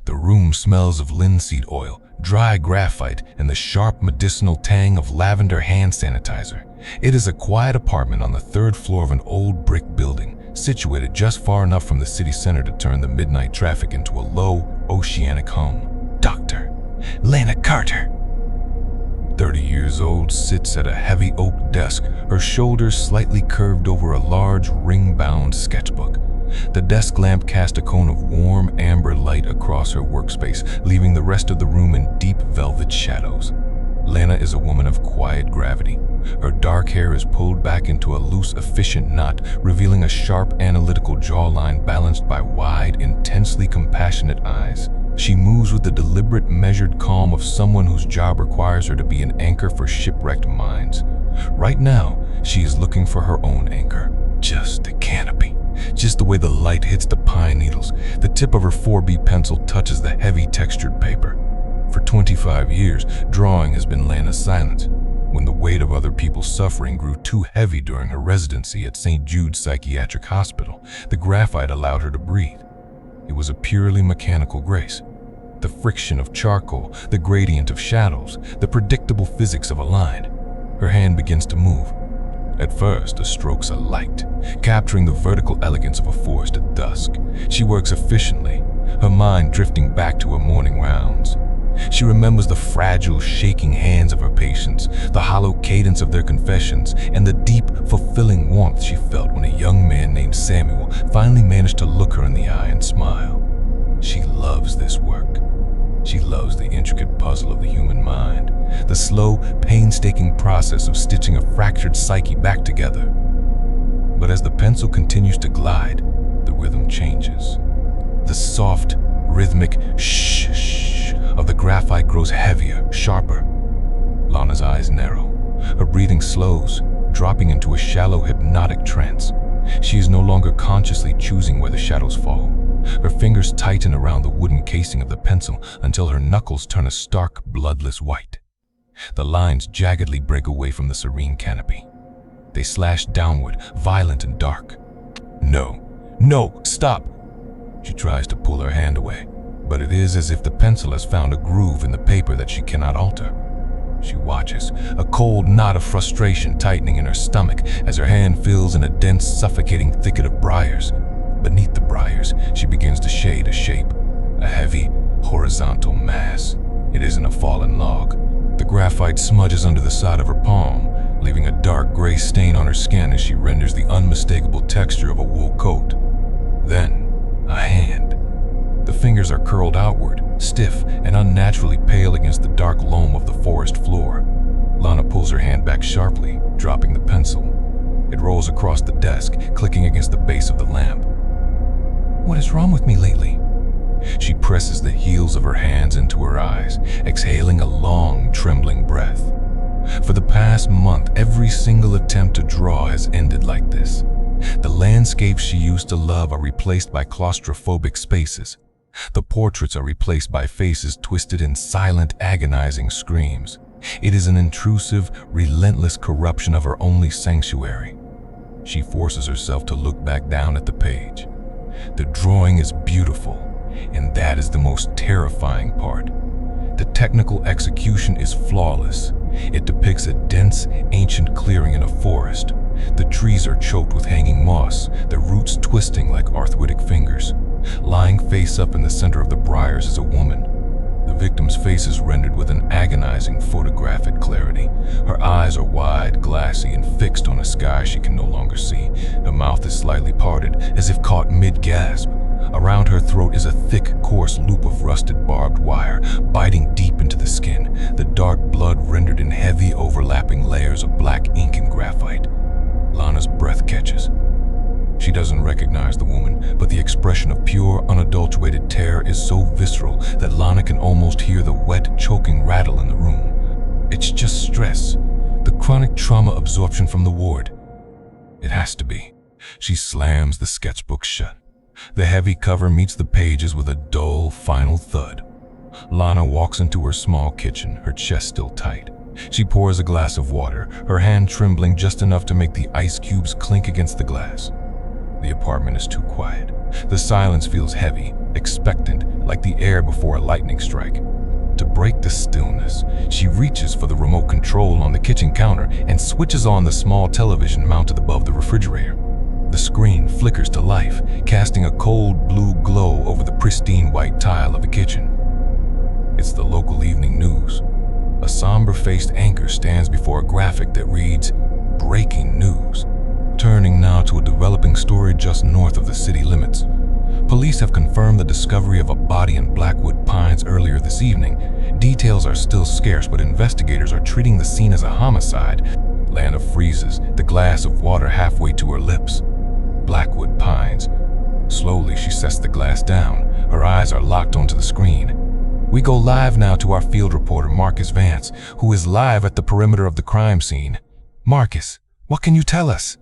The room smells of linseed oil, dry graphite, and the sharp medicinal tang of lavender hand sanitizer. It is a quiet apartment on the third floor of an old brick building, situated just far enough from the city center to turn the midnight traffic into a low, oceanic hum. Dr. Lana Carter, 30 years old, sits at a heavy oak desk, her shoulders slightly curved over a large, ring-bound sketchbook. The desk lamp cast a cone of warm, amber light across her workspace, leaving the rest of the room in deep velvet shadows. Lana is a woman of quiet gravity. Her dark hair is pulled back into a loose, efficient knot, revealing a sharp, analytical jawline balanced by wide, intensely compassionate eyes. She moves with the deliberate, measured calm of someone whose job requires her to be an anchor for shipwrecked minds. Right now, she is looking for her own anchor. Just a canopy. Just the way the light hits the pine needles, the tip of her 4B pencil touches the heavy textured paper. For 25 years, drawing has been Lana's silence. When the weight of other people's suffering grew too heavy during her residency at St. Jude's Psychiatric Hospital, the graphite allowed her to breathe. It was a purely mechanical grace. The friction of charcoal, the gradient of shadows, the predictable physics of a line. Her hand begins to move. At first, the strokes are light, capturing the vertical elegance of a forest at dusk. She works efficiently, her mind drifting back to her morning rounds. She remembers the fragile, shaking hands of her patients, the hollow cadence of their confessions, and the deep, fulfilling warmth she felt when a young man named Samuel finally managed to look her in the eye and smile. She loves this work. She loves the intricate puzzle of the human mind, the slow, painstaking process of stitching a fractured psyche back together. But as the pencil continues to glide, the rhythm changes. The soft, rhythmic shh of the graphite grows heavier, sharper. Lana's eyes narrow. Her breathing slows, dropping into a shallow, hypnotic trance. She is no longer consciously choosing where the shadows fall. Her fingers tighten around the wooden casing of the pencil until her knuckles turn a stark, bloodless white. The lines jaggedly break away from the serene canopy. They slash downward, violent and dark. No, stop! She tries to pull her hand away, but it is as if the pencil has found a groove in the paper that she cannot alter. She watches, a cold knot of frustration tightening in her stomach as her hand fills in a dense, suffocating thicket of briars. Beneath the briars, she begins to shade a shape, a heavy, horizontal mass. It isn't a fallen log. The graphite smudges under the side of her palm, leaving a dark gray stain on her skin as she renders the unmistakable texture of a wool coat. Then, a hand. The fingers are curled outward, stiff and unnaturally pale against the dark loam of the forest floor. Lana pulls her hand back sharply, dropping the pencil. It rolls across the desk, clicking against the base of the lamp. What is wrong with me lately? She presses the heels of her hands into her eyes, exhaling a long, trembling breath. For the past month, every single attempt to draw has ended like this. The landscapes she used to love are replaced by claustrophobic spaces. The portraits are replaced by faces twisted in silent, agonizing screams. It is an intrusive, relentless corruption of her only sanctuary. She forces herself to look back down at the page. The drawing is beautiful, and that is the most terrifying part. The technical execution is flawless. It depicts a dense, ancient clearing in a forest. The trees are choked with hanging moss, their roots twisting like arthritic fingers. Lying face up in the center of the briars is a woman. The victim's face is rendered with an agonizing photographic clarity. Her eyes are wide, glassy, and fixed on a sky she can no longer see. Her mouth is slightly parted, as if caught mid-gasp. Around her throat is a thick, coarse loop of rusted barbed wire, biting deep into the skin, the dark blood rendered in heavy, overlapping layers of black ink and graphite. Lana's breath catches. She doesn't recognize the woman, but the expression of pure, unadulterated terror is so visceral that Lana can almost hear the wet, choking rattle in the room. It's just stress, the chronic trauma absorption from the ward. It has to be. She slams the sketchbook shut. The heavy cover meets the pages with a dull, final thud. Lana walks into her small kitchen, her chest still tight. She pours a glass of water, her hand trembling just enough to make the ice cubes clink against the glass. The apartment is too quiet. The silence feels heavy, expectant like the air before a lightning strike. To break the stillness, she reaches for the remote control on the kitchen counter and switches on the small television mounted above the refrigerator. The screen flickers to life, casting a cold blue glow over the pristine white tile of the kitchen. It's the local evening news. A somber-faced anchor stands before a graphic that reads, "Breaking news," turning now to a developing story just north of the city limits. Police have confirmed the discovery of a body in Blackwood Pines earlier this evening. Details are still scarce, but investigators are treating the scene as a homicide. Lana freezes, the glass of water halfway to her lips. Blackwood Pines. Slowly, she sets the glass down. Her eyes are locked onto the screen. We go live now to our field reporter, Marcus Vance, who is live at the perimeter of the crime scene. Marcus, what can you tell us?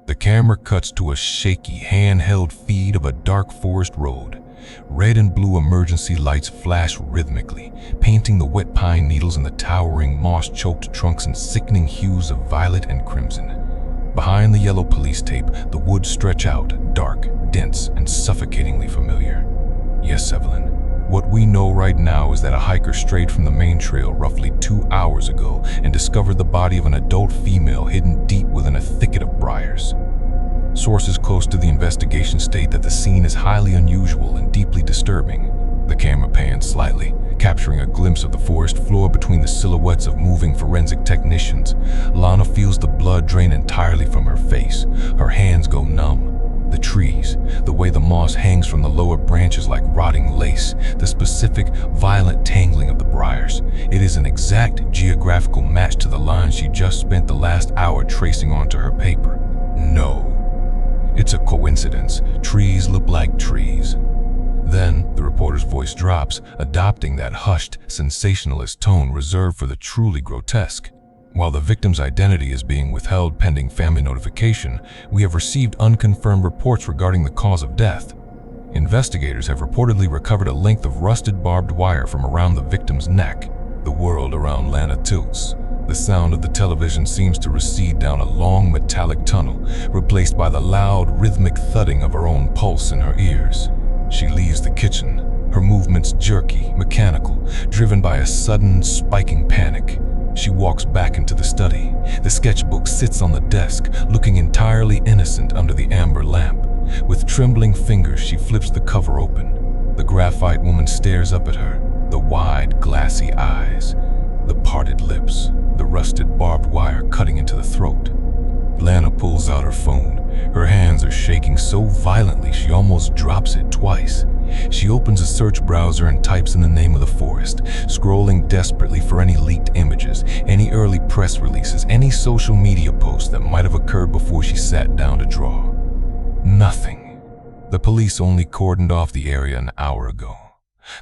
The camera cuts to a shaky, handheld feed of a dark forest road. Red and blue emergency lights flash rhythmically, painting the wet pine needles in the towering, moss-choked trunks in sickening hues of violet and crimson. Behind the yellow police tape, the woods stretch out, dark, dense, and suffocatingly familiar. Yes, Evelyn. What we know right now is that a hiker strayed from the main trail roughly 2 hours ago and discovered the body of an adult female hidden deep within a thicket of briars. Sources close to the investigation state that the scene is highly unusual and deeply disturbing. The camera pans slightly, capturing a glimpse of the forest floor between the silhouettes of moving forensic technicians. Lana feels the blood drain entirely from her face. Her hands go numb. The trees, the way the moss hangs from the lower branches like rotting lace, the specific, violent tangling of the briars. It is an exact geographical match to the lines she just spent the last hour tracing onto her paper. No. It's a coincidence. Trees look like trees. Then, the reporter's voice drops, adopting that hushed, sensationalist tone reserved for the truly grotesque. While the victim's identity is being withheld pending family notification, we have received unconfirmed reports regarding the cause of death. Investigators have reportedly recovered a length of rusted barbed wire from around the victim's neck. The world around Lana tilts. The sound of the television seems to recede down a long metallic tunnel, replaced by the loud, rhythmic thudding of her own pulse in her ears. She leaves the kitchen, her movements jerky, mechanical, driven by a sudden, spiking panic. She walks back into the study. The sketchbook sits on the desk, looking entirely innocent under the amber lamp. With trembling fingers, she flips the cover open. The graphite woman stares up at her, the wide, glassy eyes, the parted lips, the rusted barbed wire cutting into the throat. Lana pulls out her phone. Her hands are shaking so violently she almost drops it twice. She opens a search browser and types in the name of the forest, scrolling desperately for any leaked images, any early press releases, any social media posts that might have occurred before she sat down to draw. Nothing. The police only cordoned off the area an hour ago.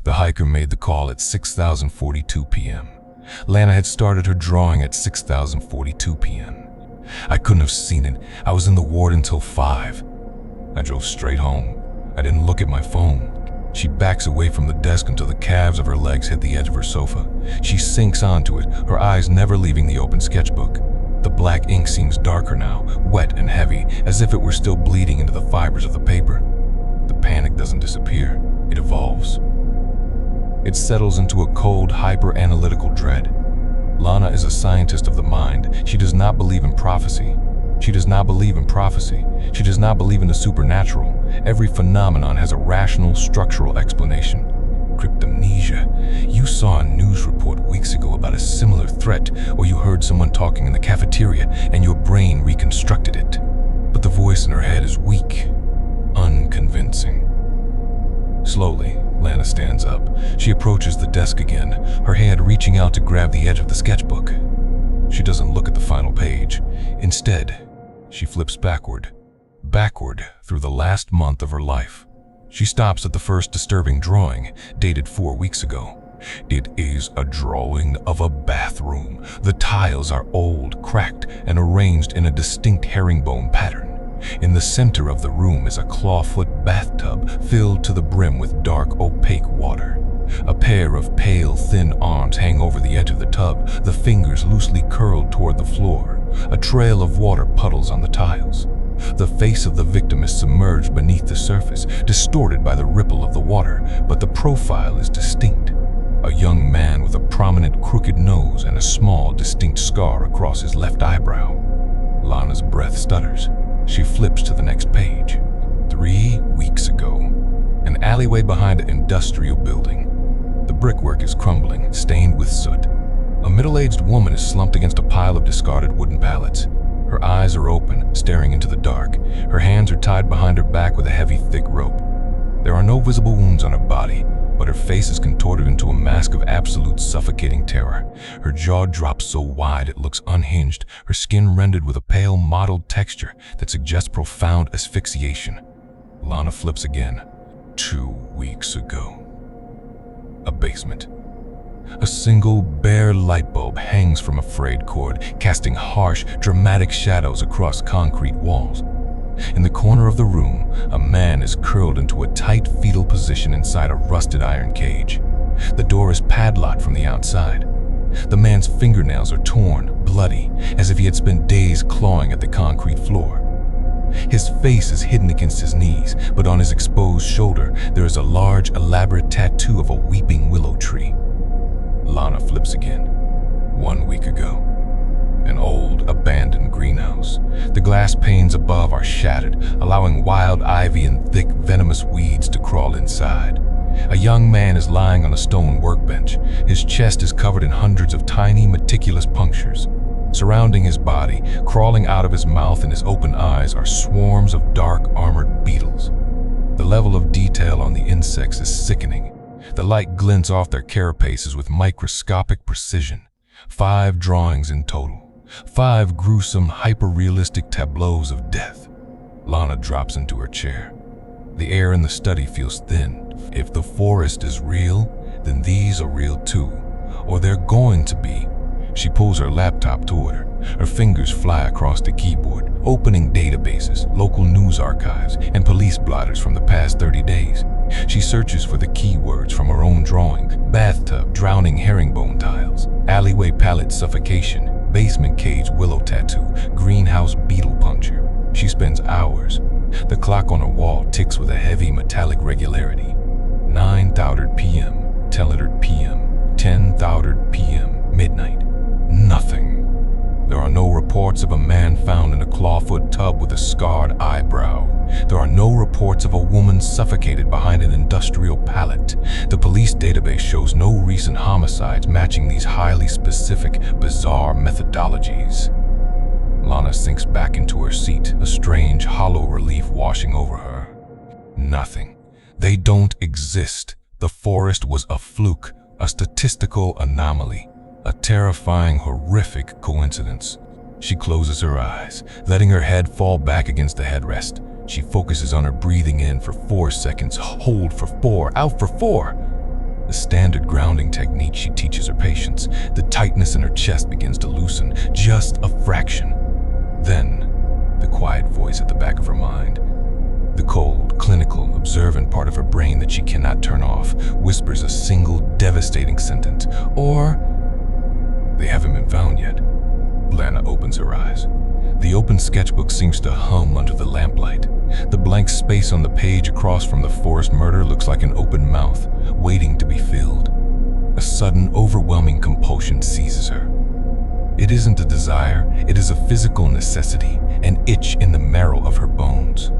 The hiker made the call at 6:42 p.m. Lana had started her drawing at 6:42 p.m. I couldn't have seen it. I was in the ward until 5. I drove straight home. I didn't look at my phone. She backs away from the desk until the calves of her legs hit the edge of her sofa. She sinks onto it, her eyes never leaving the open sketchbook. The black ink seems darker now, wet and heavy, as if it were still bleeding into the fibers of the paper. The panic doesn't disappear. It evolves. It settles into a cold, hyper-analytical dread. Lana is a scientist of the mind. She does not believe in prophecy. She does not believe in prophecy. She does not believe in the supernatural. Every phenomenon has a rational, structural explanation. Cryptomnesia. You saw a news report weeks ago about a similar threat, or you heard someone talking in the cafeteria and your brain reconstructed it. But the voice in her head is weak, unconvincing. Slowly, Lana stands up. She approaches the desk again, her hand reaching out to grab the edge of the sketchbook. She doesn't look at the final page. Instead, she flips backward through the last month of her life. She stops at the first disturbing drawing, dated 4 weeks ago. It is a drawing of a bathroom. The tiles are old, cracked, and arranged in a distinct herringbone pattern. In the center of the room is a clawfoot bathtub filled to the brim with dark, opaque water. A pair of pale, thin arms hang over the edge of the tub, the fingers loosely curled toward the floor. A trail of water puddles on the tiles. The face of the victim is submerged beneath the surface, distorted by the ripple of the water, but the profile is distinct. A young man with a prominent crooked nose and a small, distinct scar across his left eyebrow. Lana's breath stutters. She flips to the next page. 3 weeks ago, an alleyway behind an industrial building. The brickwork is crumbling, stained with soot. A middle-aged woman is slumped against a pile of discarded wooden pallets. Her eyes are open, staring into the dark. Her hands are tied behind her back with a heavy, thick rope. There are no visible wounds on her body, but her face is contorted into a mask of absolute suffocating terror. Her jaw drops so wide it looks unhinged, her skin rendered with a pale, mottled texture that suggests profound asphyxiation. Lana flips again. 2 weeks ago. A basement. A single, bare light bulb hangs from a frayed cord, casting harsh, dramatic shadows across concrete walls. In the corner of the room, a man is curled into a tight fetal position inside a rusted iron cage. The door is padlocked from the outside. The man's fingernails are torn, bloody, as if he had spent days clawing at the concrete floor. His face is hidden against his knees, but on his exposed shoulder there is a large, elaborate tattoo of a weeping willow tree. Lana flips again. 1 week ago. An old, abandoned greenhouse. The glass panes above are shattered, allowing wild ivy and thick, venomous weeds to crawl inside. A young man is lying on a stone workbench. His chest is covered in hundreds of tiny, meticulous punctures. Surrounding his body, crawling out of his mouth and his open eyes, are swarms of dark, armored beetles. The level of detail on the insects is sickening. The light glints off their carapaces with microscopic precision. 5 drawings in total. 5 gruesome, hyper-realistic tableaus of death. Lana drops into her chair. The air in the study feels thin. If the forest is real, then these are real too. Or they're going to be. She pulls her laptop toward her. Her fingers fly across the keyboard, opening databases, local news archives, and police blotters from the past 30 days. She searches for the keywords from her own drawing: bathtub, drowning herringbone tiles, alleyway pallet suffocation, basement cage willow tattoo, greenhouse beetle puncture. She spends hours. The clock on her wall ticks with a heavy metallic regularity. 9:00 p.m., 10:00 p.m., 10:00 p.m., midnight. Nothing. There are no reports of a man found in a clawfoot tub with a scarred eyebrow. There are no reports of a woman suffocated behind an industrial pallet. The police database shows no recent homicides matching these highly specific, bizarre methodologies. Lana sinks back into her seat, a strange, hollow relief washing over her. Nothing. They don't exist. The forest was a fluke, a statistical anomaly. A terrifying, horrific coincidence. She closes her eyes, letting her head fall back against the headrest. She focuses on her breathing in for 4 seconds, hold for 4, out for 4. The standard grounding technique she teaches her patients. The tightness in her chest begins to loosen, just a fraction. Then, the quiet voice at the back of her mind, the cold, clinical, observant part of her brain that she cannot turn off, whispers a single devastating sentence, or they haven't been found yet. Lana opens her eyes. The open sketchbook seems to hum under the lamplight. The blank space on the page across from the forest murder looks like an open mouth, waiting to be filled. A sudden, overwhelming compulsion seizes her. It isn't a desire, it is a physical necessity, an itch in the marrow of her bones.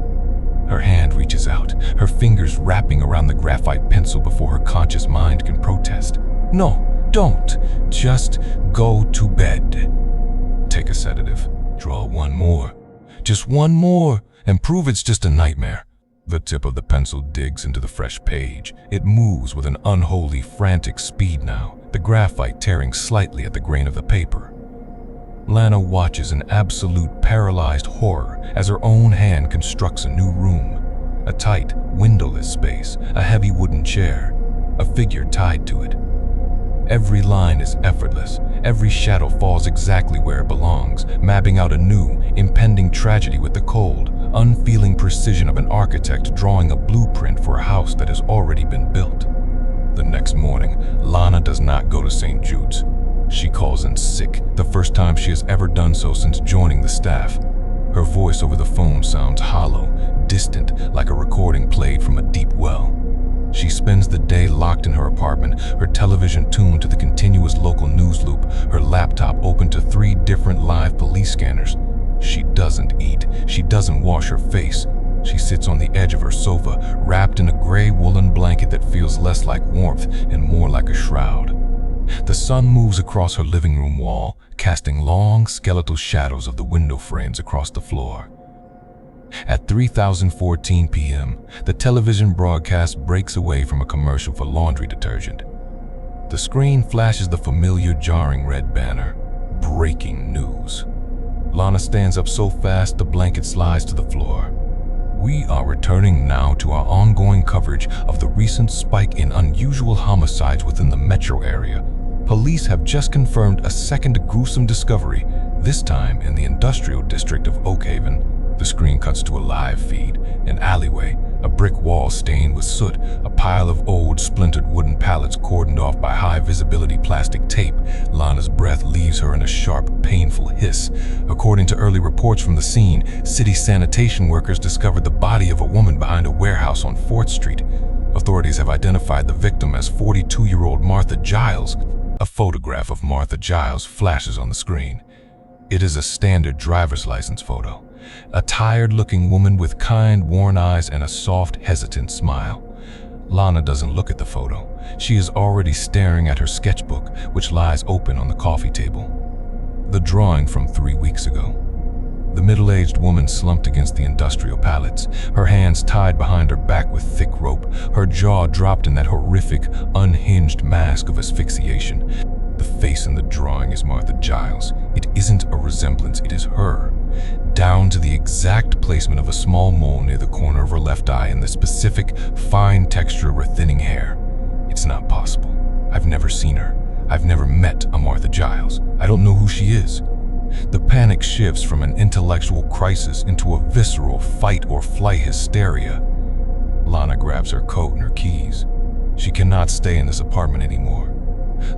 Her hand reaches out, her fingers wrapping around the graphite pencil before her conscious mind can protest. No. Don't. Just go to bed. Take a sedative. Draw one more. Just one more, and prove it's just a nightmare. The tip of the pencil digs into the fresh page. It moves with an unholy, frantic speed now, the graphite tearing slightly at the grain of the paper. Lana watches in absolute paralyzed horror as her own hand constructs a new room. A tight, windowless space, a heavy wooden chair, a figure tied to it. Every line is effortless. Every shadow falls exactly where it belongs, mapping out a new, impending tragedy with the cold, unfeeling precision of an architect drawing a blueprint for a house that has already been built. The next morning, Lana does not go to St. Jude's. She calls in sick, the first time she has ever done so since joining the staff. Her voice over the phone sounds hollow, distant, like a recording played from a deep well. She spends the day locked in her apartment, her television tuned to the continuous local news loop, her laptop open to 3 different live police scanners. She doesn't eat. She doesn't wash her face. She sits on the edge of her sofa, wrapped in a gray woolen blanket that feels less like warmth and more like a shroud. The sun moves across her living room wall, casting long, skeletal shadows of the window frames across the floor. At 3:14 p.m., the television broadcast breaks away from a commercial for laundry detergent. The screen flashes the familiar jarring red banner, "Breaking News." Lana stands up so fast the blanket slides to the floor. We are returning now to our ongoing coverage of the recent spike in unusual homicides within the metro area. Police have just confirmed a second gruesome discovery, this time in the industrial district of Oak Haven. The screen cuts to a live feed, an alleyway, a brick wall stained with soot, a pile of old, splintered wooden pallets cordoned off by high-visibility plastic tape. Lana's breath leaves her in a sharp, painful hiss. According to early reports from the scene, city sanitation workers discovered the body of a woman behind a warehouse on 4th Street. Authorities have identified the victim as 42-year-old Martha Giles. A photograph of Martha Giles flashes on the screen. It is a standard driver's license photo. A tired-looking woman with kind, worn eyes and a soft, hesitant smile. Lana doesn't look at the photo. She is already staring at her sketchbook, which lies open on the coffee table. The drawing from 3 weeks ago. The middle-aged woman slumped against the industrial pallets, her hands tied behind her back with thick rope, her jaw dropped in that horrific, unhinged mask of asphyxiation. The face in the drawing is Martha Giles. It isn't a resemblance, it is her. Down to the exact placement of a small mole near the corner of her left eye and the specific, fine texture of her thinning hair. It's not possible. I've never seen her. I've never met a Martha Giles. I don't know who she is. The panic shifts from an intellectual crisis into a visceral fight-or-flight hysteria. Lana grabs her coat and her keys. She cannot stay in this apartment anymore.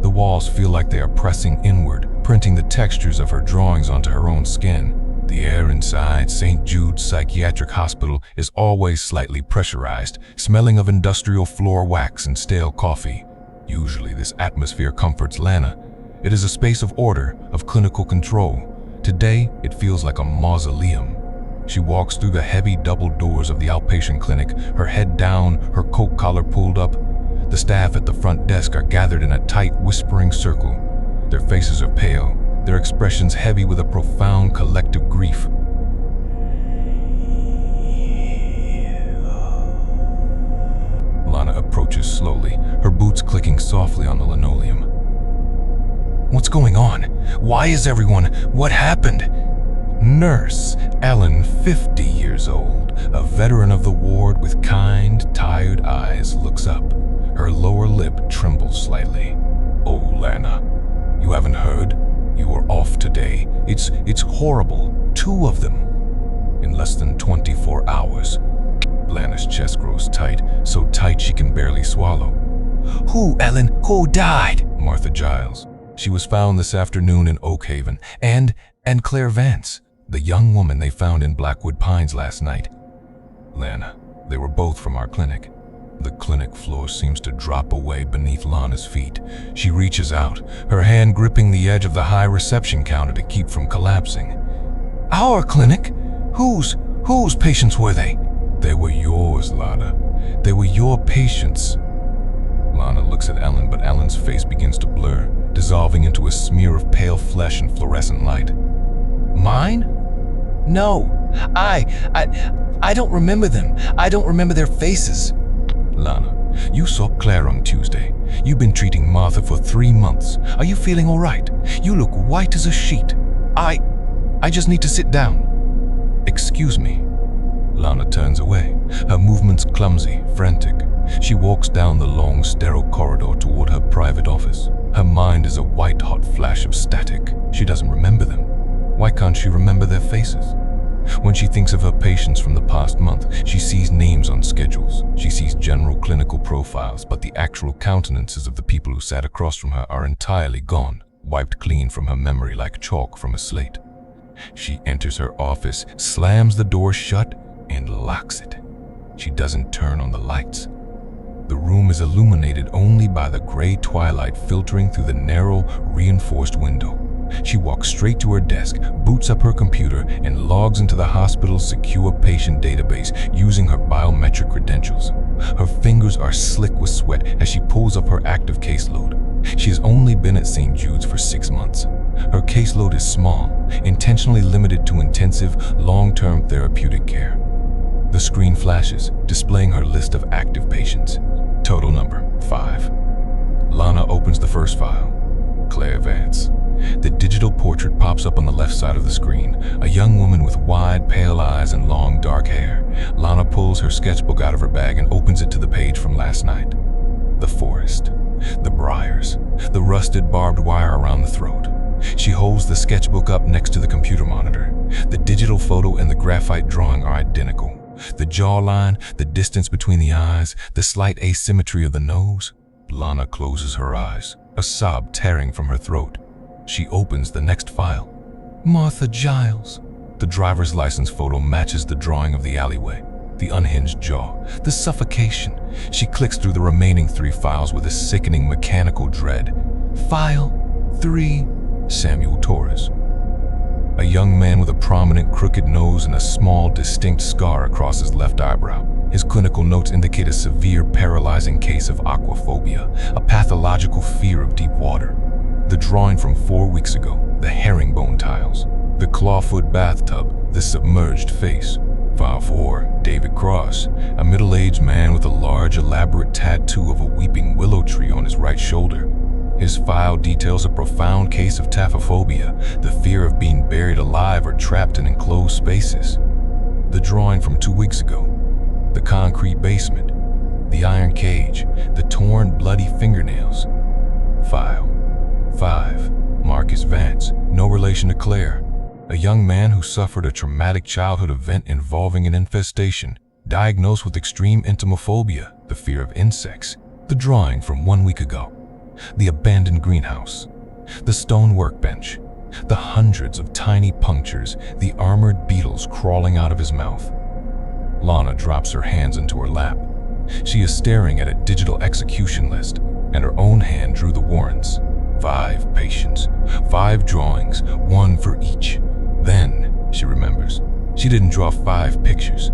The walls feel like they are pressing inward, printing the textures of her drawings onto her own skin. The air inside St. Jude's Psychiatric Hospital is always slightly pressurized, smelling of industrial floor wax and stale coffee. Usually this atmosphere comforts Lana. It is a space of order, of clinical control. Today, it feels like a mausoleum. She walks through the heavy double doors of the outpatient clinic, her head down, her coat collar pulled up. The staff at the front desk are gathered in a tight, whispering circle. Their faces are pale, their expressions heavy with a profound collective grief. Lana approaches slowly, her boots clicking softly on the linoleum. What's going on? Why is everyone? What happened? Nurse Ellen, 50 years old, a veteran of the ward with kind, tired eyes, looks up. Her lower lip trembles slightly. Oh, Lana, you haven't heard? You were off today. It's horrible. 2 of them. In less than 24 hours. Lana's chest grows tight, so tight she can barely swallow. Who, Ellen? Who died? Martha Giles. She was found this afternoon in Oak Haven. And Claire Vance, the young woman they found in Blackwood Pines last night. Lana, they were both from our clinic. The clinic floor seems to drop away beneath Lana's feet. She reaches out, her hand gripping the edge of the high reception counter to keep from collapsing. Our clinic? Whose patients were they? They were yours, Lana. They were your patients. Lana looks at Ellen, but Ellen's face begins to blur, dissolving into a smear of pale flesh and fluorescent light. Mine? No, I don't remember them. I don't remember their faces. Lana, you saw Claire on Tuesday. You've been treating Martha for 3 months. Are you feeling all right? You look white as a sheet. I just need to sit down. Excuse me. Lana turns away, her movements clumsy, frantic. She walks down the long, sterile corridor toward her private office. Her mind is a white-hot flash of static. She doesn't remember them. Why can't she remember their faces? When she thinks of her patients from the past month, she sees names on schedules. She sees general clinical profiles, but the actual countenances of the people who sat across from her are entirely gone, wiped clean from her memory like chalk from a slate. She enters her office, slams the door shut, and locks it. She doesn't turn on the lights. The room is illuminated only by the gray twilight filtering through the narrow, reinforced window. She walks straight to her desk, boots up her computer, and logs into the hospital's secure patient database using her biometric credentials. Her fingers are slick with sweat as she pulls up her active caseload. She has only been at St. Jude's for 6 months. Her caseload is small, intentionally limited to intensive, long-term therapeutic care. The screen flashes, displaying her list of active patients. Total number, 5. Lana opens the first file. Claire Vance. The digital portrait pops up on the left side of the screen, a young woman with wide, pale eyes and long, dark hair. Lana pulls her sketchbook out of her bag and opens it to the page from last night. The forest, the briars, the rusted barbed wire around the throat. She holds the sketchbook up next to the computer monitor. The digital photo and the graphite drawing are identical. The jawline, the distance between the eyes, the slight asymmetry of the nose. Lana closes her eyes, a sob tearing from her throat. She opens the next file. Martha Giles. The driver's license photo matches the drawing of the alleyway, the unhinged jaw, the suffocation. She clicks through the remaining 3 files with a sickening mechanical dread. File 3, Samuel Torres. A young man with a prominent crooked nose and a small, distinct scar across his left eyebrow. His clinical notes indicate a severe, paralyzing case of aquaphobia, a pathological fear of deep water. The drawing from 4 weeks ago, the herringbone tiles, the clawfoot bathtub, the submerged face. File 4, David Cross, a middle-aged man with a large, elaborate tattoo of a weeping willow tree on his right shoulder. His file details a profound case of taphophobia, the fear of being buried alive or trapped in enclosed spaces. The drawing from 2 weeks ago, the concrete basement, the iron cage, the torn, bloody fingernails. File 5, Marcus Vance, no relation to Claire, a young man who suffered a traumatic childhood event involving an infestation, diagnosed with extreme entomophobia, the fear of insects. The drawing from 1 week ago, the abandoned greenhouse, the stone workbench, the hundreds of tiny punctures, the armored beetles crawling out of his mouth. Lana drops her hands into her lap. She is staring at a digital execution list, and her own hand drew the warrants. 5 patients, 5 drawings, 1 for each. Then, she remembers, she didn't draw 5 pictures.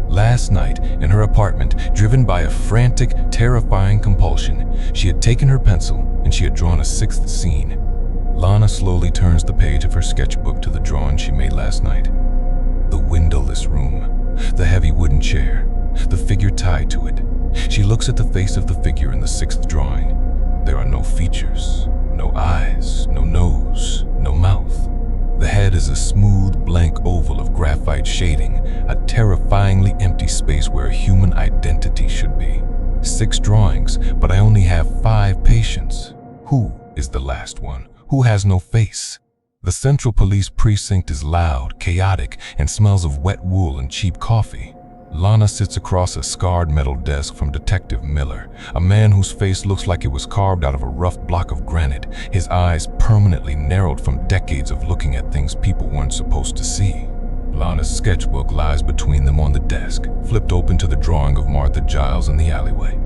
Last night, in her apartment, driven by a frantic, terrifying compulsion, she had taken her pencil and she had drawn a 6th scene. Lana slowly turns the page of her sketchbook to the drawing she made last night. The windowless room, the heavy wooden chair, the figure tied to it. She looks at the face of the figure in the 6th drawing. There are no features, no eyes, no nose, no mouth. The head is a smooth, blank oval of graphite shading, a terrifyingly empty space where a human identity should be. 6 drawings, but I only have 5 patients. Who is the last one? Who has no face? The Central Police Precinct is loud, chaotic, and smells of wet wool and cheap coffee. Lana sits across a scarred metal desk from Detective Miller, a man whose face looks like it was carved out of a rough block of granite, his eyes permanently narrowed from decades of looking at things people weren't supposed to see. Lana's sketchbook lies between them on the desk, flipped open to the drawing of Martha Giles in the alleyway.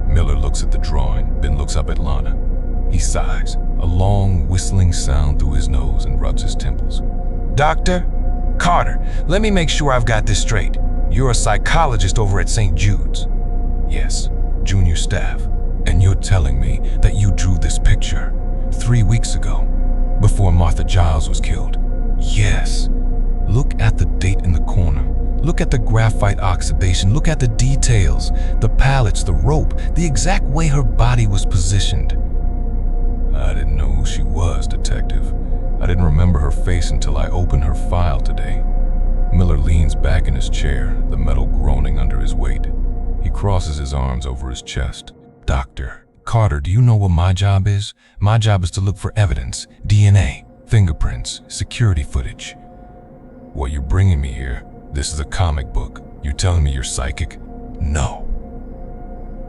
Miller looks at the drawing, then looks up at Lana. He sighs, a long, whistling sound through his nose, and rubs his temples. Doctor? Carter, let me make sure I've got this straight. You're a psychologist over at St. Jude's. Yes, junior staff. And you're telling me that you drew this picture 3 weeks ago, before Martha Giles was killed? Yes. Look at the date in the corner. Look at the graphite oxidation. Look at the details, the pallets, the rope, the exact way her body was positioned. I didn't know who she was, Detective. I didn't remember her face until I opened her file today. Miller leans back in his chair, the metal groaning under his weight. He crosses his arms over his chest. Doctor, Carter, do you know what my job is? My job is to look for evidence, DNA, fingerprints, security footage. What, you're bringing me here? This is a comic book. You telling me you're psychic? No.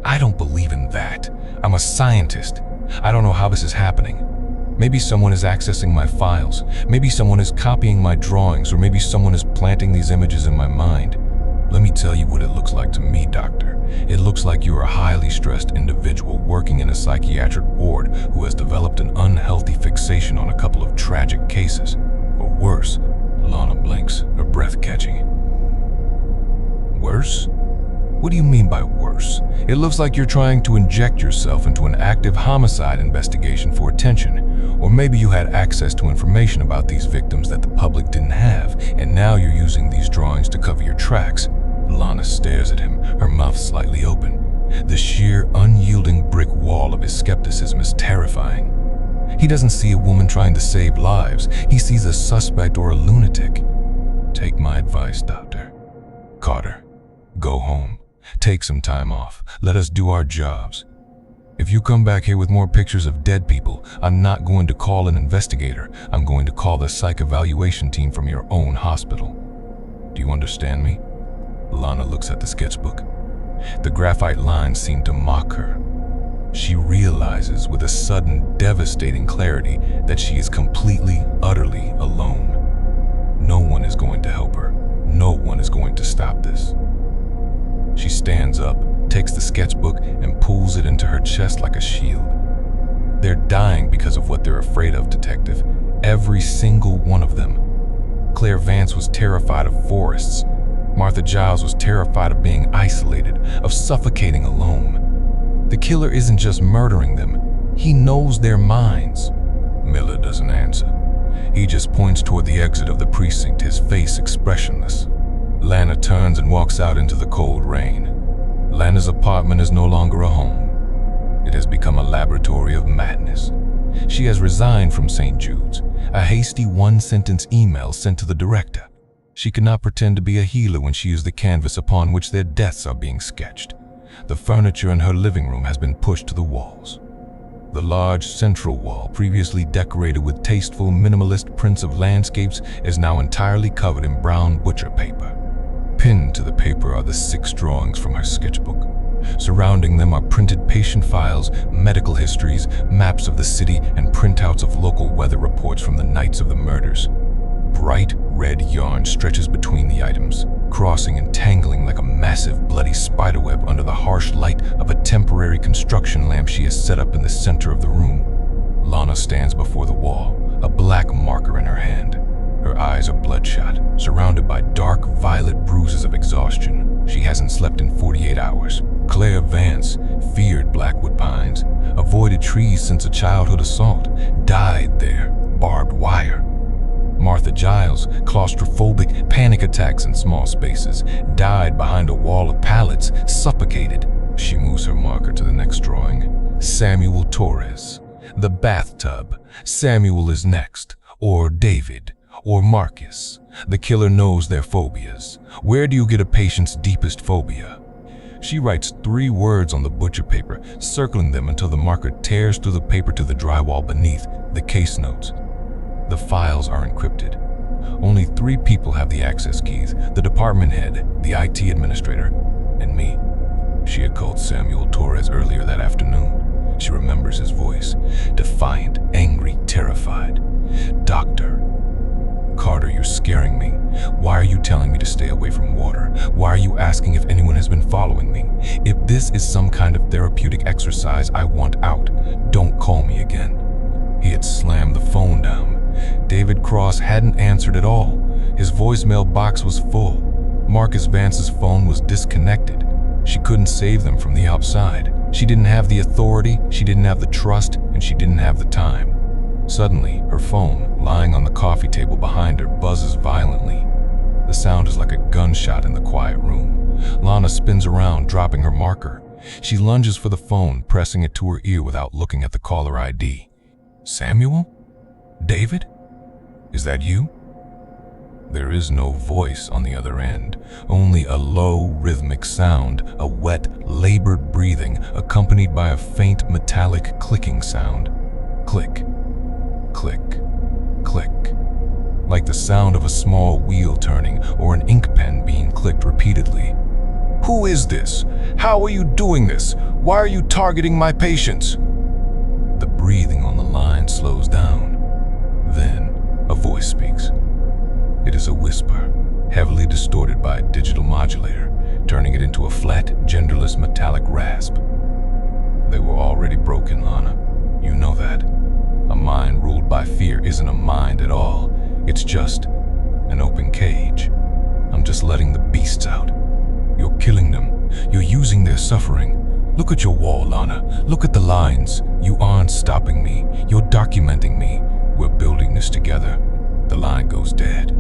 I don't believe in that. I'm a scientist. I don't know how this is happening. Maybe someone is accessing my files. Maybe someone is copying my drawings, or maybe someone is planting these images in my mind. Let me tell you what it looks like to me, doctor. It looks like you're a highly stressed individual working in a psychiatric ward who has developed an unhealthy fixation on a couple of tragic cases. Or worse. Lana blinks, her breath catching. Worse? What do you mean by worse? It looks like you're trying to inject yourself into an active homicide investigation for attention. Or maybe you had access to information about these victims that the public didn't have, and now you're using these drawings to cover your tracks. Lana stares at him, her mouth slightly open. The sheer, unyielding brick wall of his skepticism is terrifying. He doesn't see a woman trying to save lives. He sees a suspect or a lunatic. Take my advice, Doctor. Carter, go home. Take some time off. Let us do our jobs. If you come back here with more pictures of dead people, I'm not going to call an investigator. I'm going to call the psych evaluation team from your own hospital. Do you understand me? Lana looks at the sketchbook. The graphite lines seem to mock her. She realizes with a sudden, devastating clarity that she is completely, utterly alone. No one is going to help her. No one is going to stop this. She stands up, takes the sketchbook, and pulls it into her chest like a shield. They're dying because of what they're afraid of, Detective. Every single one of them. Claire Vance was terrified of forests. Martha Giles was terrified of being isolated, of suffocating alone. The killer isn't just murdering them. He knows their minds. Miller doesn't answer. He just points toward the exit of the precinct, his face expressionless. Lana turns and walks out into the cold rain. Lana's apartment is no longer a home. It has become a laboratory of madness. She has resigned from St. Jude's, a hasty one-sentence email sent to the director. She cannot pretend to be a healer when she is the canvas upon which their deaths are being sketched. The furniture in her living room has been pushed to the walls. The large central wall, previously decorated with tasteful minimalist prints of landscapes, is now entirely covered in brown butcher paper. Pinned to the paper are the 6 drawings from her sketchbook. Surrounding them are printed patient files, medical histories, maps of the city, and printouts of local weather reports from the nights of the murders. Bright red yarn stretches between the items, crossing and tangling like a massive bloody spiderweb under the harsh light of a temporary construction lamp she has set up in the center of the room. Lana stands before the wall, a black marker in her hand. Her eyes are bloodshot, surrounded by dark violet bruises of exhaustion. She hasn't slept in 48 hours. Claire Vance feared Blackwood Pines, avoided trees since a childhood assault, died there, barbed wire. Martha Giles, claustrophobic, panic attacks in small spaces, died behind a wall of pallets, suffocated. She moves her marker to the next drawing. Samuel Torres. The bathtub. Samuel is next. Or David. Or Marcus. The killer knows their phobias. Where do you get a patient's deepest phobia? She writes 3 words on the butcher paper, circling them until the marker tears through the paper to the drywall beneath, the case notes. The files are encrypted. Only 3 people have the access keys: the department head, the IT administrator, and me. She had called Samuel Torres earlier that afternoon. She remembers his voice, defiant, angry, terrified. Doctor. Carter, you're scaring me. Why are you telling me to stay away from water? Why are you asking if anyone has been following me? If this is some kind of therapeutic exercise, I want out. Don't call me again. He had slammed the phone down. David Cross hadn't answered at all. His voicemail box was full. Marcus Vance's phone was disconnected. She couldn't save them from the outside. She didn't have the authority, she didn't have the trust, and she didn't have the time. Suddenly, her phone, lying on the coffee table behind her, buzzes violently. The sound is like a gunshot in the quiet room. Lana spins around, dropping her marker. She lunges for the phone, pressing it to her ear without looking at the caller ID. Samuel? David? Is that you? There is no voice on the other end, only a low, rhythmic sound, a wet, labored breathing, accompanied by a faint, metallic clicking sound. Click, click, click. like the sound of a small wheel turning or an ink pen being clicked repeatedly. "Who is this? How are you doing this? Why are you targeting my patients?" The breathing on the line slows down. Then, a voice speaks. It is a whisper, heavily distorted by a digital modulator, turning it into a flat, genderless metallic rasp. "They were already broken, Lana. You know that. A mind ruled by fear isn't a mind at all. It's just an open cage. I'm just letting the beasts out. You're killing them. You're using their suffering. Look at your wall, Lana. Look at the lines. You aren't stopping me. You're documenting me. We're building this together." The line goes dead.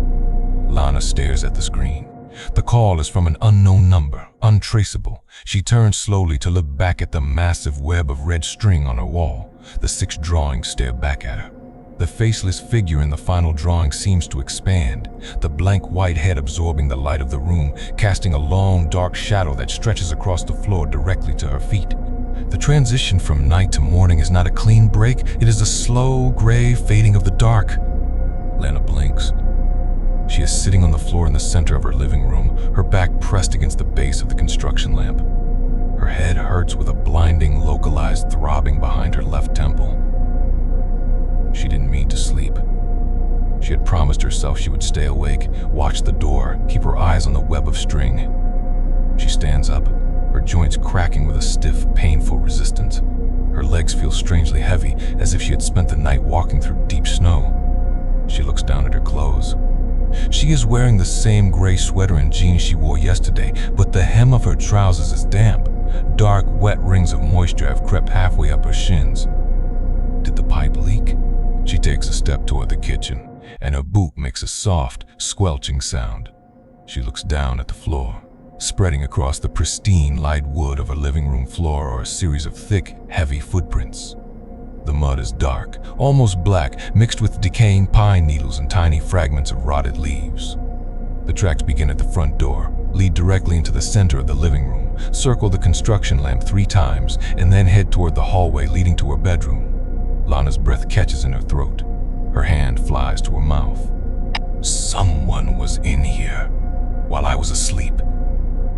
Lana stares at the screen. The call is from an unknown number, untraceable. She turns slowly to look back at the massive web of red string on her wall. The 6 drawings stare back at her. The faceless figure in the final drawing seems to expand, the blank white head absorbing the light of the room, casting a long, dark shadow that stretches across the floor directly to her feet. The transition from night to morning is not a clean break, it is a slow, gray fading of the dark. Lana blinks. She is sitting on the floor in the center of her living room, her back pressed against the base of the construction lamp. Her head hurts with a blinding, localized throbbing behind her left temple. She didn't mean to sleep. She had promised herself she would stay awake, watch the door, keep her eyes on the web of string. She stands up, her joints cracking with a stiff, painful resistance. Her legs feel strangely heavy, as if she had spent the night walking through deep snow. She looks down at her clothes. She is wearing the same gray sweater and jeans she wore yesterday, but the hem of her trousers is damp. Dark, wet rings of moisture have crept halfway up her shins. Did the pipe leak? She takes a step toward the kitchen, and her boot makes a soft, squelching sound. She looks down at the floor. Spreading across the pristine light wood of her living room floor are a series of thick, heavy footprints. The mud is dark, almost black, mixed with decaying pine needles and tiny fragments of rotted leaves. The tracks begin at the front door, lead directly into the center of the living room, circle the construction lamp 3 times, and then head toward the hallway leading to her bedroom. Lana's breath catches in her throat. Her hand flies to her mouth. Someone was in here while I was asleep.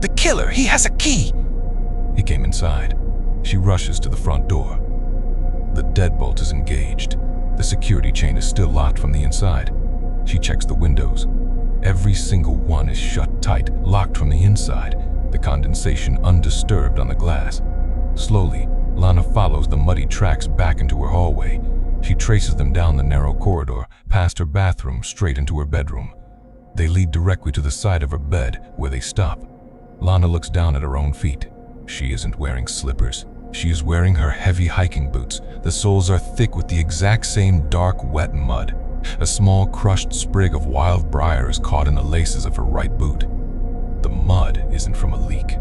The killer, he has a key! He came inside. She rushes to the front door. The deadbolt is engaged. The security chain is still locked from the inside. She checks the windows. Every single one is shut tight, locked from the inside, the condensation undisturbed on the glass. Slowly, Lana follows the muddy tracks back into her hallway. She traces them down the narrow corridor, past her bathroom, straight into her bedroom. They lead directly to the side of her bed, where they stop. Lana looks down at her own feet. She isn't wearing slippers. She is wearing her heavy hiking boots. The soles are thick with the exact same dark, wet mud. A small, crushed sprig of wild briar is caught in the laces of her right boot. The mud isn't from a leak.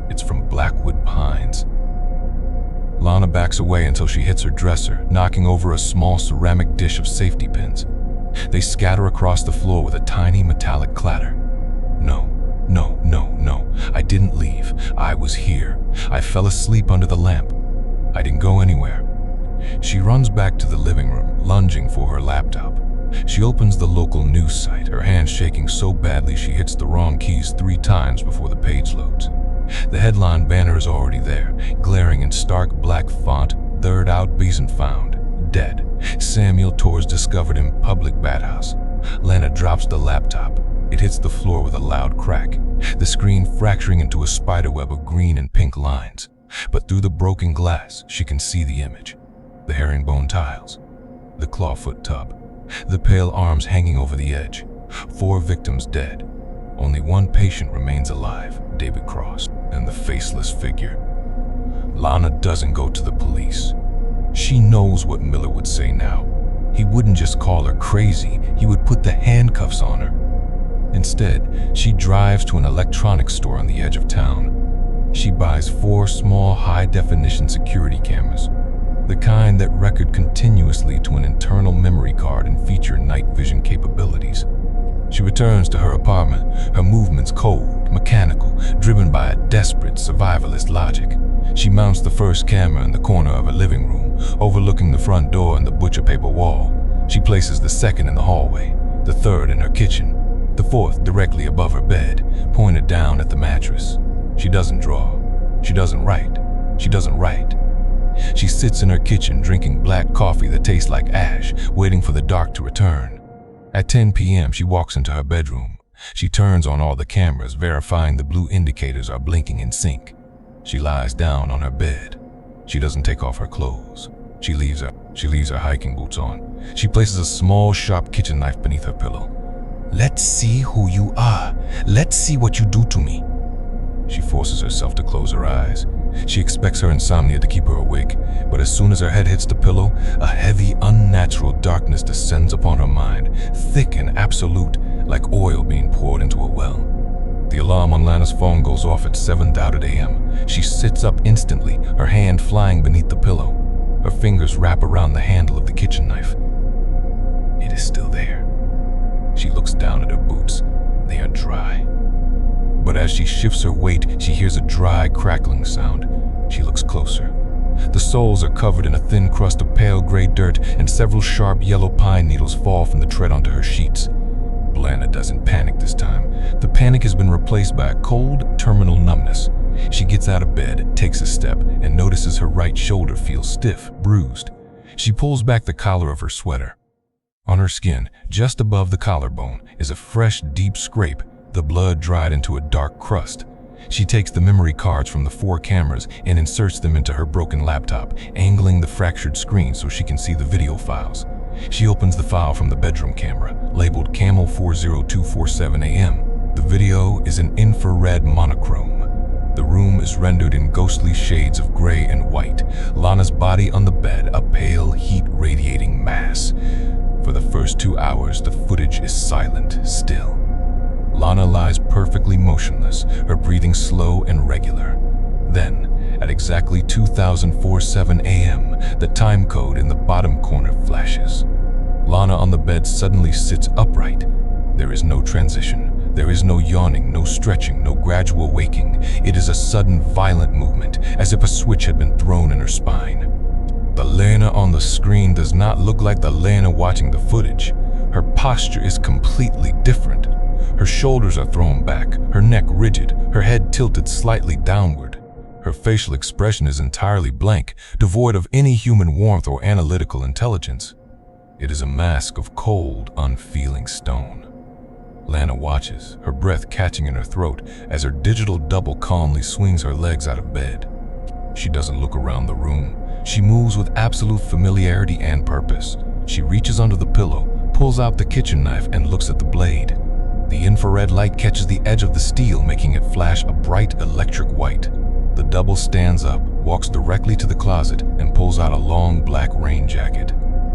It's from blackwood pines. Lana backs away until she hits her dresser, knocking over a small ceramic dish of safety pins. They scatter across the floor with a tiny metallic clatter. No. I didn't leave. I was here. I fell asleep under the lamp. I didn't go anywhere. She runs back to the living room, lunging for her laptop. She opens the local news site, her hand shaking so badly she hits the wrong keys 3 times before the page loads. The headline banner is already there, glaring in stark black font, "Third outbeasant found. Dead. Samuel Torres discovered in public bathhouse." Lana drops the laptop. It hits the floor with a loud crack, the screen fracturing into a spiderweb of green and pink lines. But through the broken glass, she can see the image. The herringbone tiles, the clawfoot tub, the pale arms hanging over the edge. 4 victims dead. Only 1 patient remains alive, David Cross, and the faceless figure. Lana doesn't go to the police. She knows what Miller would say now. He wouldn't just call her crazy, he would put the handcuffs on her. Instead, she drives to an electronics store on the edge of town. She buys 4 small high-definition security cameras, the kind that record continuously to an internal memory card and feature night vision capabilities. She returns to her apartment, her movements cold, mechanical, driven by a desperate survivalist logic. She mounts the first camera in the corner of her living room, overlooking the front door and the butcher paper wall. She places the second in the hallway. the third in her kitchen, the fourth directly above her bed, pointed down at the mattress. She doesn't draw. She doesn't write. She doesn't write. She sits in her kitchen drinking black coffee that tastes like ash, waiting for the dark to return. At 10 p.m., she walks into her bedroom. She turns on all the cameras, verifying the blue indicators are blinking in sync. She lies down on her bed. She doesn't take off her clothes. She leaves her hiking boots on. She places a small, sharp kitchen knife beneath her pillow. "Let's see who you are. Let's see what you do to me." She forces herself to close her eyes. She expects her insomnia to keep her awake, but as soon as her head hits the pillow, a heavy, unnatural darkness descends upon her mind, thick and absolute, like oil being poured into a well. The alarm on Lana's phone goes off at 7:00 a.m. She sits up instantly, her hand flying beneath the pillow. Her fingers wrap around the handle of the kitchen knife. It is still there. She looks down at her boots. They are dry. But as she shifts her weight, she hears a dry, crackling sound. She looks closer. The soles are covered in a thin crust of pale gray dirt, and several sharp yellow pine needles fall from the tread onto her sheets. Lana doesn't panic this time. The panic has been replaced by a cold, terminal numbness. She gets out of bed, takes a step, and notices her right shoulder feels stiff, bruised. She pulls back the collar of her sweater. On her skin, just above the collarbone, is a fresh, deep scrape, the blood dried into a dark crust. She takes the memory cards from the 4 cameras and inserts them into her broken laptop, angling the fractured screen so she can see the video files. She opens the file from the bedroom camera, labeled Camel 40247 AM. The video is an infrared monochrome. The room is rendered in ghostly shades of gray and white, Lana's body on the bed a pale, heat-radiating mass. For the first 2 hours, the footage is silent, still. Lana lies perfectly motionless, her breathing slow and regular. Then, at exactly 2047 a.m., the time code in the bottom corner flashes. Lana on the bed suddenly sits upright. There is no transition. There is no yawning, no stretching, no gradual waking. It is a sudden, violent movement, as if a switch had been thrown in her spine. The Lana on the screen does not look like the Lana watching the footage. Her posture is completely different. Her shoulders are thrown back, her neck rigid, her head tilted slightly downward. Her facial expression is entirely blank, devoid of any human warmth or analytical intelligence. It is a mask of cold, unfeeling stone. Lana watches, her breath catching in her throat as her digital double calmly swings her legs out of bed. She doesn't look around the room. She moves with absolute familiarity and purpose. She reaches under the pillow, pulls out the kitchen knife, and looks at the blade. The infrared light catches the edge of the steel, making it flash a bright electric white. The double stands up, walks directly to the closet, and pulls out a long black rain jacket.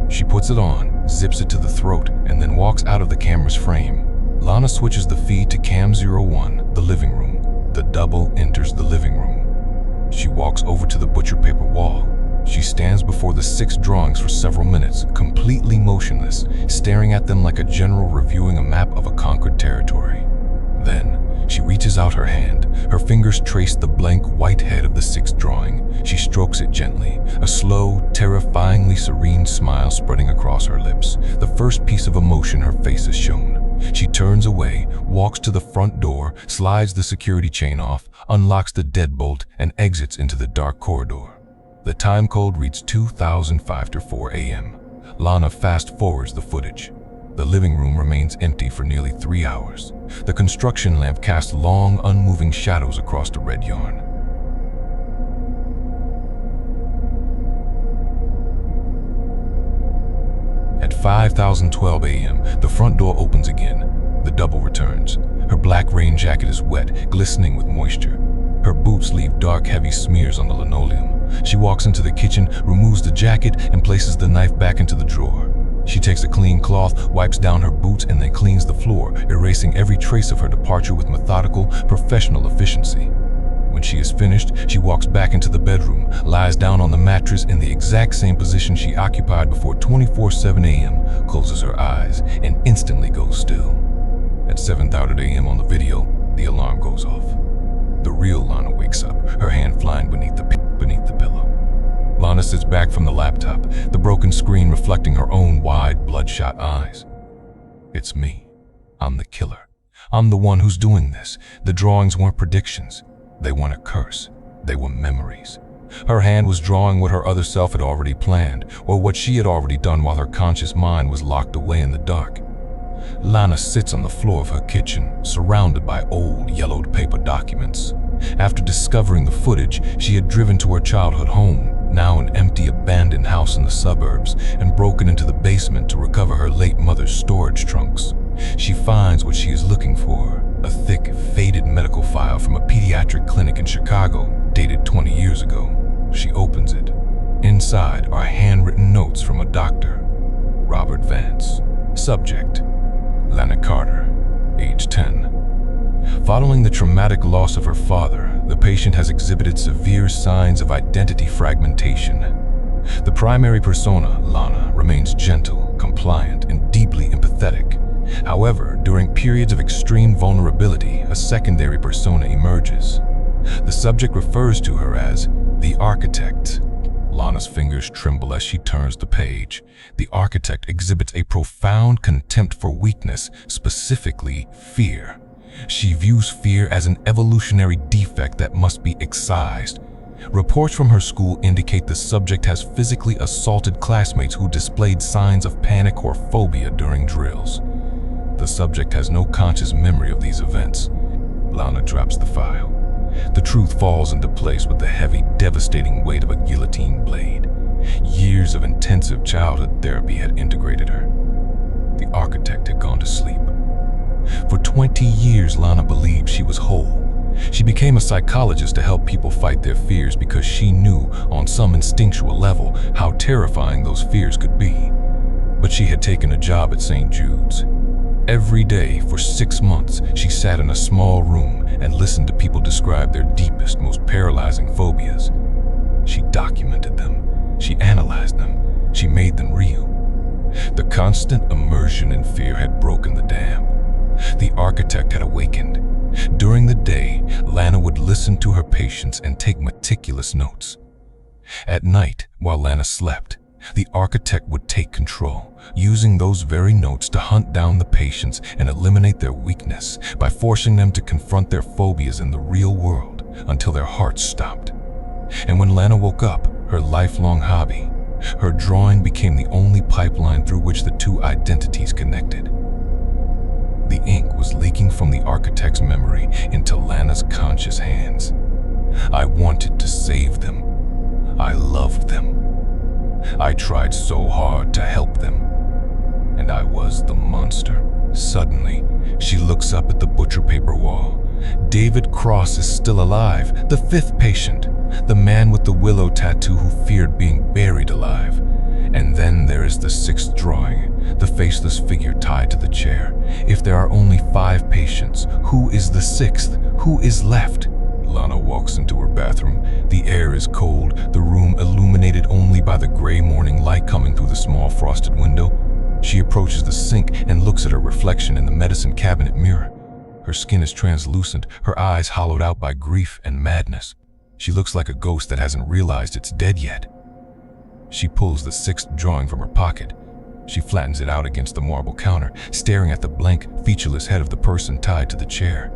She puts it on, zips it to the throat, and then walks out of the camera's frame. Lana switches the feed to Cam 01, the living room. The double enters the living room. She walks over to the butcher paper wall. She stands before the 6 drawings for several minutes, completely motionless, staring at them like a general reviewing a map of a conquered territory. Then, she reaches out her hand. Her fingers trace the blank white head of the 6th drawing. She strokes it gently, a slow, terrifyingly serene smile spreading across her lips. The first piece of emotion her face has shown. She turns away, walks to the front door, slides the security chain off, unlocks the deadbolt, and exits into the dark corridor. The time code reads 2005-4 a.m. Lana fast-forwards the footage. The living room remains empty for nearly 3 hours. The construction lamp casts long, unmoving shadows across the red yarn. At 5:12 a.m., the front door opens again. The double returns. Her black rain jacket is wet, glistening with moisture. Her boots leave dark, heavy smears on the linoleum. She walks into the kitchen, removes the jacket, and places the knife back into the drawer. She takes a clean cloth, wipes down her boots, and then cleans the floor, erasing every trace of her departure with methodical, professional efficiency. When she is finished, she walks back into the bedroom, lies down on the mattress in the exact same position she occupied before 24:07 a.m., closes her eyes, and instantly goes still. At 7:30 a.m. on the video, the alarm goes off. The real Lana wakes up, her hand flying beneath the pillow. Lana sits back from the laptop, the broken screen reflecting her own wide, bloodshot eyes. It's me. I'm the killer. I'm the one who's doing this. The drawings weren't predictions. They weren't a curse. They were memories. Her hand was drawing what her other self had already planned, or what she had already done while her conscious mind was locked away in the dark. Lana sits on the floor of her kitchen, surrounded by old, yellowed paper documents. After discovering the footage, she had driven to her childhood home, now an empty, abandoned house in the suburbs, and broken into the basement to recover her late mother's storage trunks. She finds what she is looking for, a thick, faded medical file from a pediatric clinic in Chicago, dated 20 years ago. She opens it. Inside are handwritten notes from a doctor, Robert Vance. Subject: Lana Carter, age 10. Following the traumatic loss of her father, the patient has exhibited severe signs of identity fragmentation. The primary persona, Lana, remains gentle, compliant, and deeply empathetic. However, during periods of extreme vulnerability, a secondary persona emerges. The subject refers to her as the architect. Lana's fingers tremble as she turns the page. The architect exhibits a profound contempt for weakness, specifically fear. She views fear as an evolutionary defect that must be excised. Reports from her school indicate the subject has physically assaulted classmates who displayed signs of panic or phobia during drills. The subject has no conscious memory of these events. Lana drops the file. The truth falls into place with the heavy, devastating weight of a guillotine blade. Years of intensive childhood therapy had integrated her. The architect had gone to sleep. For 20 years, Lana believed she was whole. She became a psychologist to help people fight their fears because she knew, on some instinctual level, how terrifying those fears could be. But she had taken a job at St. Jude's. Every day, for 6 months, she sat in a small room and listened to people describe their deepest, most paralyzing phobias. She documented them. She analyzed them. She made them real. The constant immersion in fear had broken the dam. The architect had awakened. During the day, Lana would listen to her patients and take meticulous notes. At night, while Lana slept, the architect would take control, using those very notes to hunt down the patients and eliminate their weakness by forcing them to confront their phobias in the real world until their hearts stopped. And when Lana woke up, her lifelong hobby, her drawing became the only pipeline through which the two identities connected. The ink was leaking from the architect's memory into Lana's conscious hands. I wanted to save them. I loved them. I tried so hard to help them. And I was the monster. Suddenly, she looks up at the butcher paper wall. David Cross is still alive, the 5th patient, the man with the willow tattoo who feared being buried alive. And then there is the 6th drawing, the faceless figure tied to the chair. If there are only 5 patients, who is the 6th? Who is left? Lana walks into her bathroom. The air is cold, the room illuminated only by the gray morning light coming through the small frosted window. She approaches the sink and looks at her reflection in the medicine cabinet mirror. Her skin is translucent, her eyes hollowed out by grief and madness. She looks like a ghost that hasn't realized it's dead yet. She pulls the 6th drawing from her pocket. She flattens it out against the marble counter, staring at the blank, featureless head of the person tied to the chair.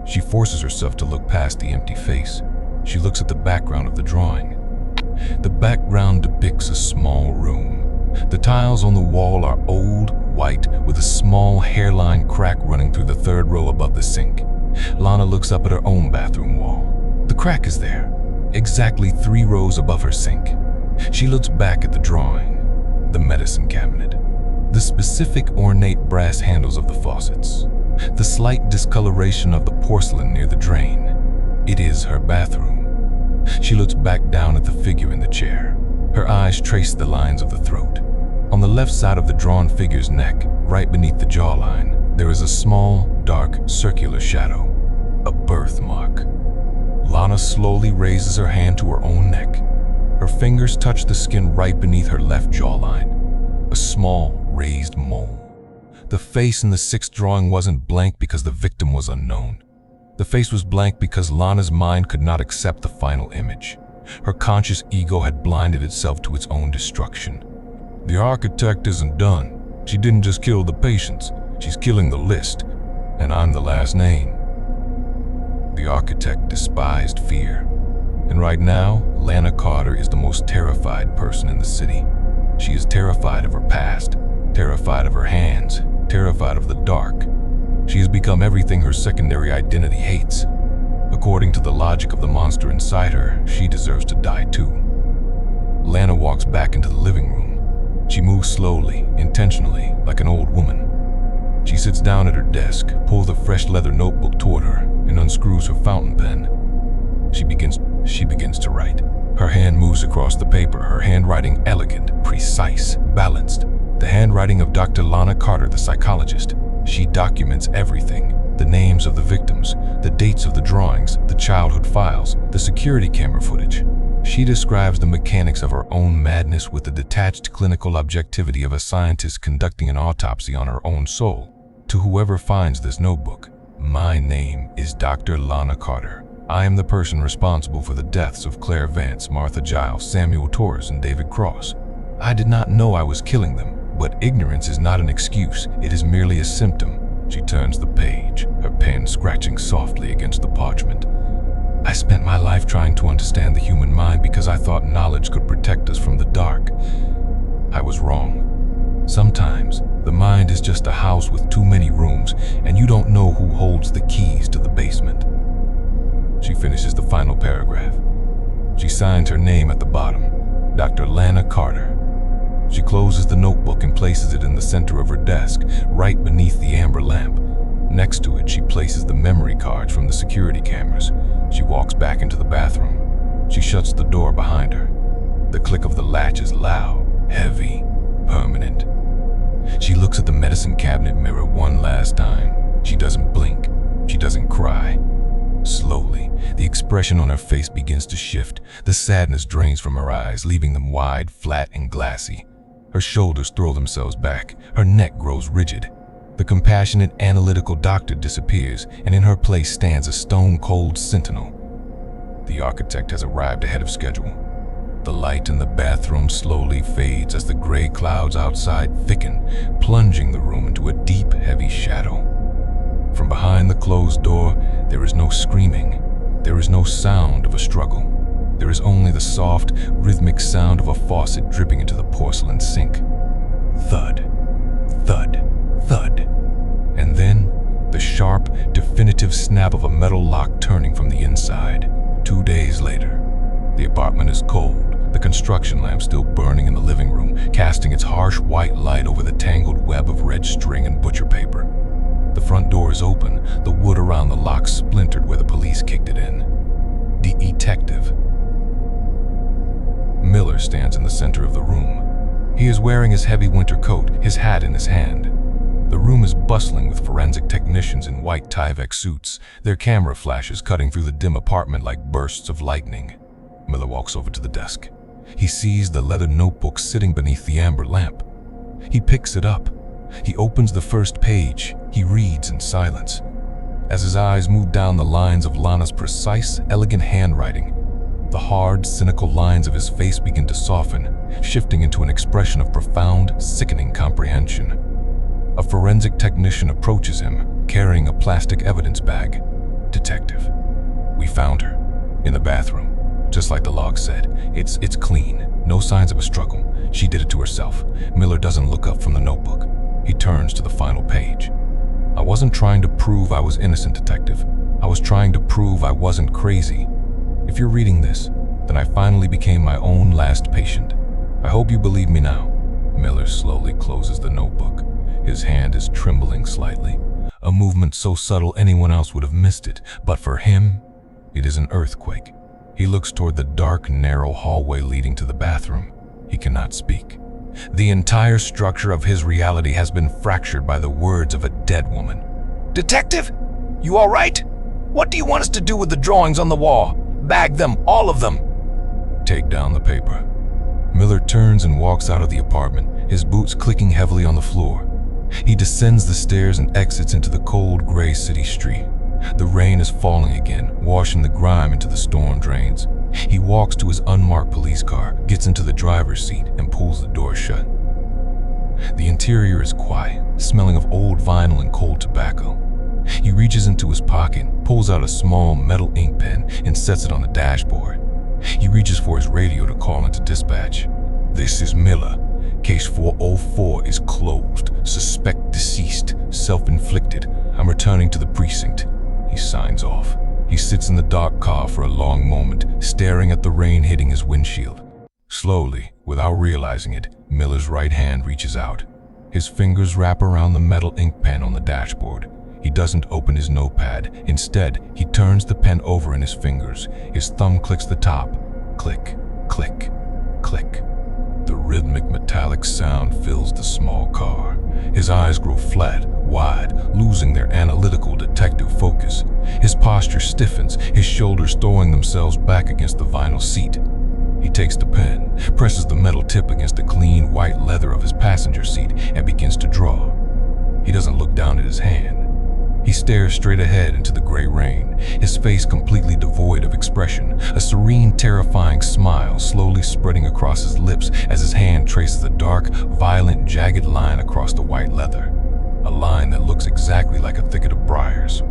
She forces herself to look past the empty face. She looks at the background of the drawing. The background depicts a small room. The tiles on the wall are old, white, with a small hairline crack running through the 3rd row above the sink. Lana looks up at her own bathroom wall. The crack is there, exactly 3 rows above her sink. She looks back at the drawing, the medicine cabinet, the specific ornate brass handles of the faucets, the slight discoloration of the porcelain near the drain. It is her bathroom. She looks back down at the figure in the chair. Her eyes trace the lines of the throat. On the left side of the drawn figure's neck, right beneath the jawline, there is a small, dark, circular shadow, a birthmark. Lana slowly raises her hand to her own neck. Her fingers touch the skin right beneath her left jawline, a small, raised mole. The face in the 6th drawing wasn't blank because the victim was unknown. The face was blank because Lana's mind could not accept the final image. Her conscious ego had blinded itself to its own destruction. The architect isn't done. She didn't just kill the patients. She's killing the list, and I'm the last name. The architect despised fear. And right now, Lana Carter is the most terrified person in the city. She is terrified of her past, terrified of her hands, terrified of the dark. She has become everything her secondary identity hates. According to the logic of the monster inside her, she deserves to die too. Lana walks back into the living room. She moves slowly, intentionally, like an old woman. She sits down at her desk, pulls a fresh leather notebook toward her, and unscrews her fountain pen. She begins to write. Her hand moves across the paper, her handwriting elegant, precise, balanced. The handwriting of Dr. Lana Carter, the psychologist. She documents everything. The names of the victims, the dates of the drawings, the childhood files, the security camera footage. She describes the mechanics of her own madness with the detached clinical objectivity of a scientist conducting an autopsy on her own soul. To whoever finds this notebook, my name is Dr. Lana Carter. I am the person responsible for the deaths of Claire Vance, Martha Giles, Samuel Torres, and David Cross. I did not know I was killing them, but ignorance is not an excuse, it is merely a symptom. She turns the page, her pen scratching softly against the parchment. I spent my life trying to understand the human mind because I thought knowledge could protect us from the dark. I was wrong. Sometimes, the mind is just a house with too many rooms, and you don't know who holds the keys to the basement. She finishes the final paragraph. She signs her name at the bottom, Dr. Lana Carter. She closes the notebook and places it in the center of her desk, right beneath the amber lamp. Next to it, she places the memory cards from the security cameras. She walks back into the bathroom. She shuts the door behind her. The click of the latch is loud, heavy, permanent. She looks at the medicine cabinet mirror one last time. She doesn't blink. She doesn't cry. Slowly, the expression on her face begins to shift. The sadness drains from her eyes, leaving them wide, flat, and glassy. Her shoulders throw themselves back. Her neck grows rigid. The compassionate, analytical doctor disappears, and in her place stands a stone-cold sentinel. The architect has arrived ahead of schedule. The light in the bathroom slowly fades as the gray clouds outside thicken, plunging the room into a deep, heavy shadow. From behind the closed door, there is no screaming. There is no sound of a struggle. There is only the soft, rhythmic sound of a faucet dripping into the porcelain sink. Thud, thud, thud. And then, the sharp, definitive snap of a metal lock turning from the inside. 2 days later, the apartment is cold, the construction lamp still burning in the living room, casting its harsh white light over the tangled web of red string and butcher paper. The front door is open, the wood around the lock splintered where the police kicked it in. The detective. Miller stands in the center of the room. He is wearing his heavy winter coat, his hat in his hand. The room is bustling with forensic technicians in white Tyvek suits, their camera flashes cutting through the dim apartment like bursts of lightning. Miller walks over to the desk. He sees the leather notebook sitting beneath the amber lamp. He picks it up. He opens the first page. He reads in silence. As his eyes move down the lines of Lana's precise, elegant handwriting, the hard, cynical lines of his face begin to soften, shifting into an expression of profound, sickening comprehension. A forensic technician approaches him, carrying a plastic evidence bag. "Detective, we found her. In the bathroom. Just like the log said. It's clean. No signs of a struggle. She did it to herself." Miller doesn't look up from the notebook. He turns to the final page. "I wasn't trying to prove I was innocent, Detective. I was trying to prove I wasn't crazy. If you're reading this, then I finally became my own last patient. I hope you believe me now." Miller slowly closes the notebook. His hand is trembling slightly, a movement so subtle anyone else would have missed it, but for him, it is an earthquake. He looks toward the dark, narrow hallway leading to the bathroom. He cannot speak. The entire structure of his reality has been fractured by the words of a dead woman. "Detective, you all right? What do you want us to do with the drawings on the wall? Bag them, all of them." "Take down the paper." Miller turns and walks out of the apartment, his boots clicking heavily on the floor. He descends the stairs and exits into the cold, gray city street. The rain is falling again, washing the grime into the storm drains. He walks to his unmarked police car, gets into the driver's seat, and pulls the door shut. The interior is quiet, smelling of old vinyl and cold tobacco. He reaches into his pocket, pulls out a small metal ink pen, and sets it on the dashboard. He reaches for his radio to call into dispatch. "This is Miller. Case 404 is closed. Suspect deceased. Self-inflicted. I'm returning to the precinct." He signs off. He sits in the dark car for a long moment, staring at the rain hitting his windshield. Slowly, without realizing it, Miller's right hand reaches out. His fingers wrap around the metal ink pen on the dashboard. He doesn't open his notepad. Instead, he turns the pen over in his fingers. His thumb clicks the top. Click, click, click. The rhythmic metallic sound fills the small car. His eyes grow flat, wide, losing their analytical detective focus. His posture stiffens, his shoulders throwing themselves back against the vinyl seat. He takes the pen, presses the metal tip against the clean white leather of his passenger seat, and begins to draw. He doesn't look down at his hand. He stares straight ahead into the gray rain, his face completely devoid of expression, a serene, terrifying smile slowly spreading across his lips as his hand traces a dark, violent, jagged line across the white leather. A line that looks exactly like a thicket of briars.